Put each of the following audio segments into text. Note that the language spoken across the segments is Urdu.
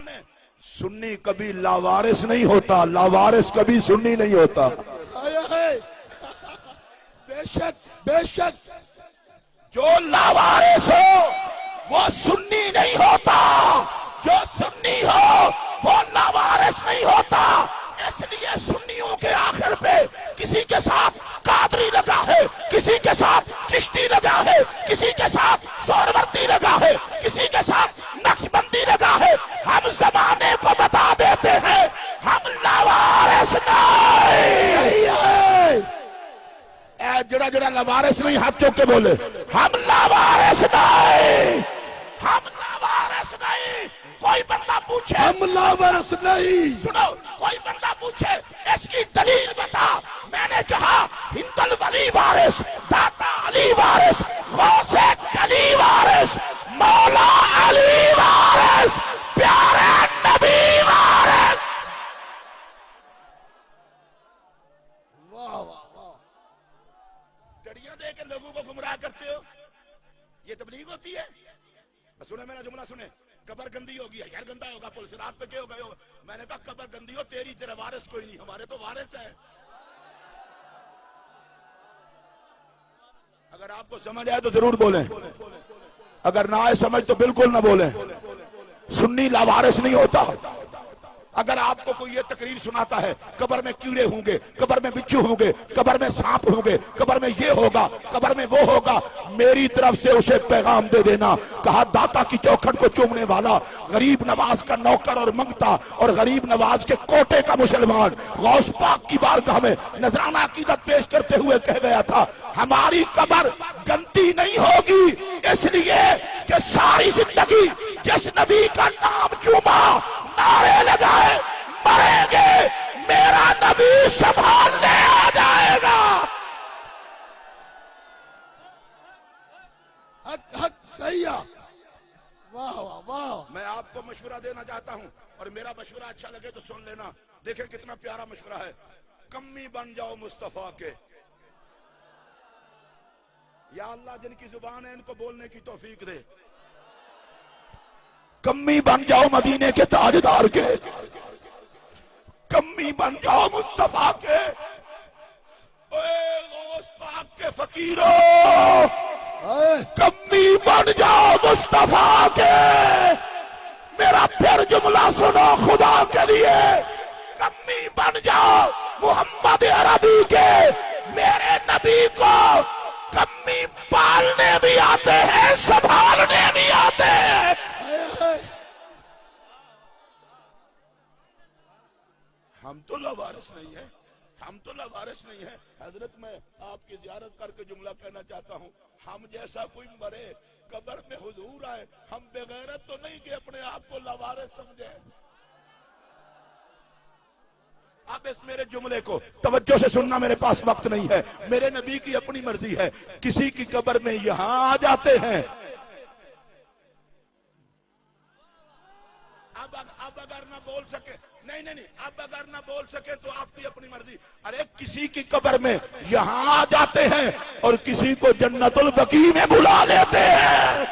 سنی کبھی لاوارث نہیں ہوتا، لاوارث کبھی سنی نہیں ہوتا۔ بے شک بے شک، جو لاوارث ہو وہ سنی نہیں ہوتا، جو سنی ہو وہ لاوارث نہیں ہوتا۔ اس لیے سنیوں کے آخر پہ کسی کے ساتھ قادری لگا ہے، کسی کے ساتھ چشتی لگا ہے، کسی کے ساتھ سہروردی لگا ہے، کسی کے ساتھ نقشبندی لگا ہے۔ ہم زمانے کو بتا دیتے ہیں ہم لاوارث نہیں۔ اے جڑا جڑا لاوارث نہیں ہاتھ چوک کے بولے، ہم لاوارث نہیں، ہم لاوارث نہیں۔ کوئی بندہ پوچھے ہم لاوارث نہیں، سنو، کوئی بندہ پوچھے اس کی دلیل بتا، میں نے کہا ہندل ولی وارث، داتا علی وارث، غوث علی وارث، مولا علی وارث، پیارے نبی وارث۔ واہ واہ واہ، جڑیاں دے کے لوگوں کو گمراہ کرتے ہو، یہ تبلیغ ہوتی ہے؟ سنے میرا جملہ سنے، قبر گندی ہوگی، یار گندہ ہوگا، پولیس رات پہ کیا ہو گئے ہو؟ میں نے کہا قبر گندی ہو تیری، تیرے وارث کوئی نہیں، ہمارے تو وارث ہیں۔ اگر آپ کو سمجھ آئے تو ضرور بولیں، اگر نہ آئے سمجھ تو بالکل نہ بولیں۔ سنی لاوارث نہیں ہوتا۔ اگر آپ کو کوئی یہ تقریر سناتا ہے قبر میں کیڑے ہوں گے، قبر میں بچھو ہوں گے، قبر میں سانپ ہوں گے، قبر میں یہ ہوگا، قبر میں وہ ہوگا، میری طرف سے اسے پیغام دے دینا، کہا داتا کی چوکھٹ کو چومنے والا، غریب نواز کا نوکر اور منگتا اور غریب نواز کے کوٹے کا مسلمان غوث پاک کی بارگاہ میں نذرانہ عقیدت پیش کرتے ہوئے کہہ گیا تھا ہماری قبر گندی نہیں ہوگی، اس لیے کہ ساری زندگی جس نبی کا نام چوما، نعرے لگائے، مریں گے، میرا نبی سنبھالنے آ جائے گا۔ حق حق صحیح ہے، واہ واہ واہ۔ میں آپ کو مشورہ دینا چاہتا ہوں، اور میرا مشورہ اچھا لگے تو سن لینا، دیکھیں کتنا پیارا مشورہ ہے۔ کمی بن جاؤ مصطفیٰ کے، یا اللہ جن کی زبان ہے ان کو بولنے کی توفیق دے۔ کمی بن جاؤ مدینے کے تاجدار کے، کمی بن جاؤ مصطفیٰ کے، اے غوث پاک کے فقیروں، کمی بن جاؤ مصطفیٰ کے۔ میرا پھر جملہ سنو خدا کے لیے، کمی بن جاؤ محمد عربی کے، میرے نبی کو کمی پالنے بھی آتے ہیں، سنبھالنے بھی آتے ہیں۔ ہم تو لاوارث نہیں ہیں، ہم تو لاوارث نہیں ہیں۔ حضرت میں آپ کی زیارت کر کے جملہ کہنا چاہتا ہوں، ہم جیسا کوئی مرے قبر میں حضور آئے، ہم بغیرت تو نہیں کہ اپنے آپ کو لاوارث سمجھیں۔ اب اس میرے جملے کو توجہ سے سننا، میرے پاس وقت نہیں ہے، میرے نبی کی اپنی مرضی ہے، کسی کی قبر میں یہاں آ جاتے ہیں۔ اب اگر نہ بول سکے، نہیں، اب اگر نہ بول سکے تو آپ کی اپنی مرضی۔ ارے کسی کی قبر میں یہاں آ جاتے ہیں اور کسی کو جنت البقیع میں بلا لیتے ہیں۔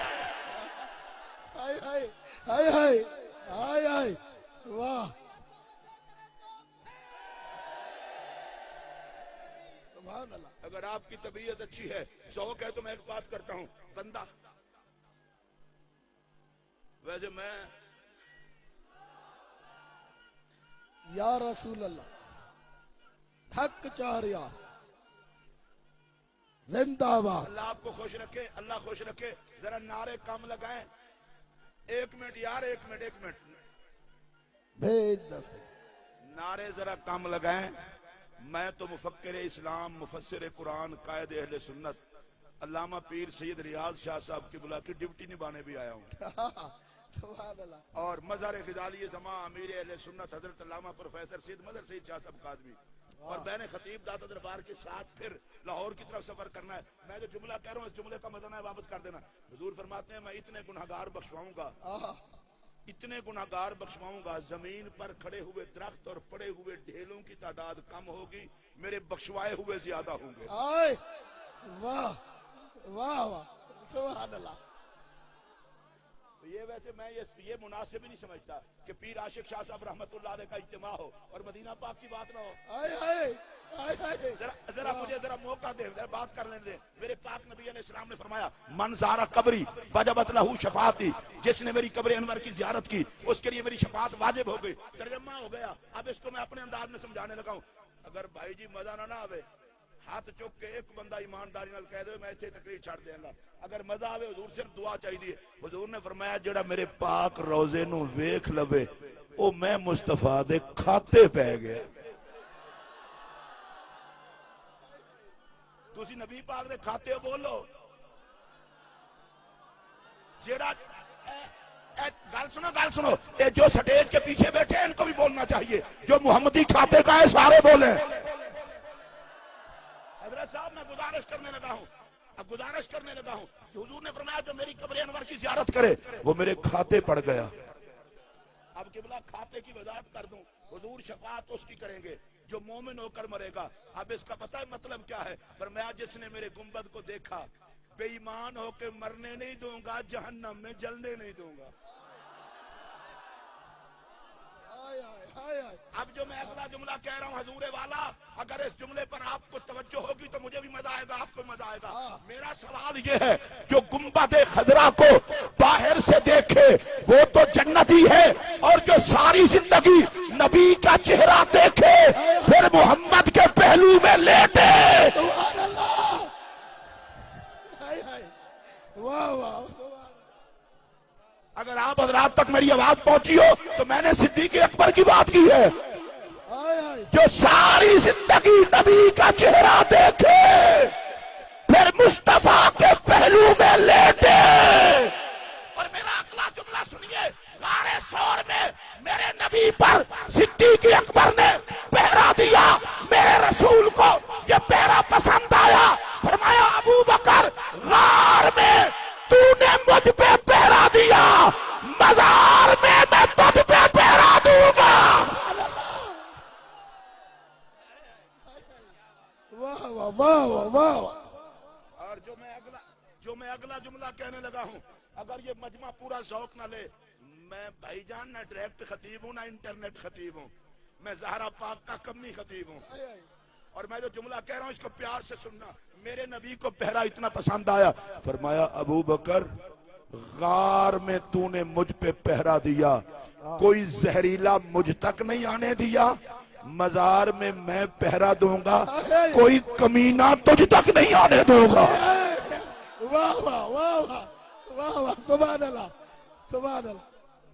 ہائے ہائے ہائے ہائے ہائے ہائے، واہ، سبحان اللہ۔ اگر آپ کی طبیعت اچھی ہے، ذوق ہے، تو میں ایک بات کرتا ہوں، بندہ ویسے میں یا رسول اللہ، حق چاہ رہا، زندہ باد۔ اللہ آپ کو خوش رکھے، اللہ خوش رکھے۔ ذرا نعرے کم لگائیں، ایک منٹ یار، ایک منٹ، بھیج دس، نعرے ذرا کم لگائیں۔ میں تو مفکر اسلام، مفسر قرآن، قائد اہل سنت علامہ پیر سید ریاض شاہ صاحب کی بلا کی ڈیوٹی نبھانے بھی آیا ہوں، سبحان اللہ۔ اور مزار غزالی زمان امیر اہل سنت حضرت علامہ پروفیسر سید مظہر سید شاہ صاحب قاضوی، اور میں نے خطیب داتا دربار کے ساتھ پھر لاہور کی طرف سفر کرنا ہے۔ میں جو جملہ کہہ رہا ہوں اس جملے کا مزہ نہ ہے واپس کر دینا۔ حضور فرماتے ہیں میں اتنے گناہگار بخشواؤں گا، اتنے گناہگار بخشواؤں گا، زمین پر کھڑے ہوئے درخت اور پڑے ہوئے ڈھیلوں کی تعداد کم ہوگی، میرے بخشوائے ہوئے زیادہ ہوں گے۔ آئے، واہ واہ واہ، سبحان اللہ۔ یہ ویسے میں یہ مناسب ہی نہیں سمجھتا کہ پیر عاشق شاہ صاحب رحمت اللہ علیہ کا اجتماع ہو اور مدینہ پاک کی بات نہ ہو. آئے آئے آئے آئے. ذرا مجھے ذرا موقع دے, ذرا بات کر لینے دے. میرے پاک نبی علیہ السلام نے فرمایا من زارا قبری وجبت لہ شفاعتی, جس نے میری قبر انور کی زیارت کی اس کے لیے میری شفاعت واجب ہو گئی. ترجمہ ہو گیا. اب اس کو میں اپنے انداز میں سمجھانے لگا ہوں. اگر بھائی جی مزہ نہ آوے ہاتھ چک کے ایک بندہ ایمانداری نال کہہ دے میں ایتھے تقریر چھڑ دیاں گا. اگر مزہ آوے حضور صرف دعا چاہیے. حضور نے فرمایا جڑا میرے پاک روزے نو ویکھ لوے او میں مصطفیٰ دے کھاتے پہ گیا. تسی نبی پاک دے کھاتے ہو بولو. جڑا گل سنو اے جو سٹیج کے پیچھے بیٹھے ہیں ان کو بھی بولنا چاہیے. جو محمدی کھاتے کا ہے سارے بولیں. حضرت صاحب میں گزارش کرنے لگا ہوں حضور نے فرمایا جو میری قبر انور کی زیارت کرے وہ میرے کھاتے پڑ گیا. اب قبلہ کھاتے کی وضاحت کر دوں. حضور شفاعت اس کی کریں گے جو مومن ہو کر مرے گا. اب اس کا پتہ ہے مطلب کیا ہے؟ فرمایا جس نے میرے گنبد کو دیکھا بے ایمان ہو کے مرنے نہیں دوں گا, جہنم میں جلنے نہیں دوں گا. اب جو میں اگلا جملہ کہہ رہا ہوں حضور والا, اگر اس جملے پر آپ کو توجہ ہوگی تو مجھے بھی مزہ آئے گا, آپ کو مزہ آئے گا. میرا سوال یہ ہے جو گنبد خضرا کو باہر سے دیکھے وہ تو جنتی ہے, اور جو ساری زندگی نبی کا چہرہ دیکھے پھر محمد کے پہلو میں لیٹے. سبحان اللہ. واہ واہ. اگر آپ حضرات تک میری آواز پہنچی ہو تو میں نے صدیق اکبر کی بات کی ہے جو ساری زندگی نبی کا چہرہ دیکھے پھر مصطفیٰ کے پہلو میں لیٹے. اور میرا اگلا جملہ سنیے. غار ثور میں میرے نبی پر صدیق اکبر نے پہرا دیا. میرے رسول کو یہ پہرا پسند آیا. فرمایا ابو بکر غار میں تو نے مجھ پہ پہرا دیا, مزار میں تجھ پہ پہرا دوں گا. واہ واہ واہ واہ. اور جو میں اگلا جملہ کہنے لگا ہوں, اگر یہ مجمع پورا ذوق نہ لے, میں بھائی جان نہ ڈائریکٹ خطیب ہوں نہ انٹرنیٹ خطیب ہوں, میں زہرا پاک کا کمی خطیب ہوں. اور میں جو جملہ کہہ رہا ہوں اس کو پیار سے سننا. میرے نبی کو پہرا اتنا پسند آیا, فرمایا ابو بکر غار میں تو نے مجھ پہ پہرا دیا, کوئی زہریلا مجھ تک نہیں آنے دیا, مزار میں پہرا دوں گا, کوئی کمینہ تجھ تک نہیں آنے دوں گا. واہ واہ واہ واہ واہ. سبحان اللہ سبحان اللہ.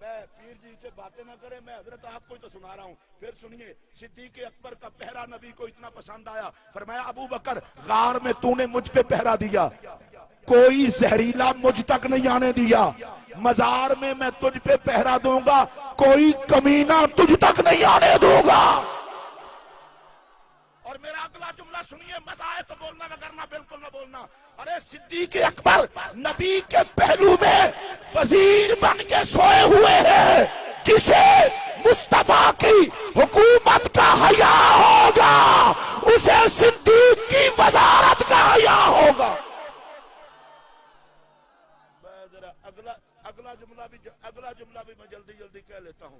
میں پیر جی سے باتیں نہ کریں, میں حضرت آپ کو تو سنا رہا ہوں. پھر سنیے, صدیق اکبر کا پہرا نبی کو اتنا پسند آیا, فرمایا ابو بکر غار میں تو نے مجھ پہ پہرا دیا, کوئی زہریلا مجھ تک نہیں آنے دیا, مزار میں تجھ پہ پہرا دوں گا, کوئی کمینہ تجھ تک نہیں آنے دوں گا. اور میرا اگلا جملہ سنیے, مزہ آئے تو بولنا وگرنہ بالکل نہ بولنا. ارے صدیق اکبر نبی کے پہلو میں وزیر بن کے سوئے ہوئے ہیں, جسے مصطفیٰ کی حکومت کا حیا ہوگا اسے صدیق کی وزارت کا حیا ہوگا. اگلا جملہ بھی میں جلدی کہہ لیتا ہوں.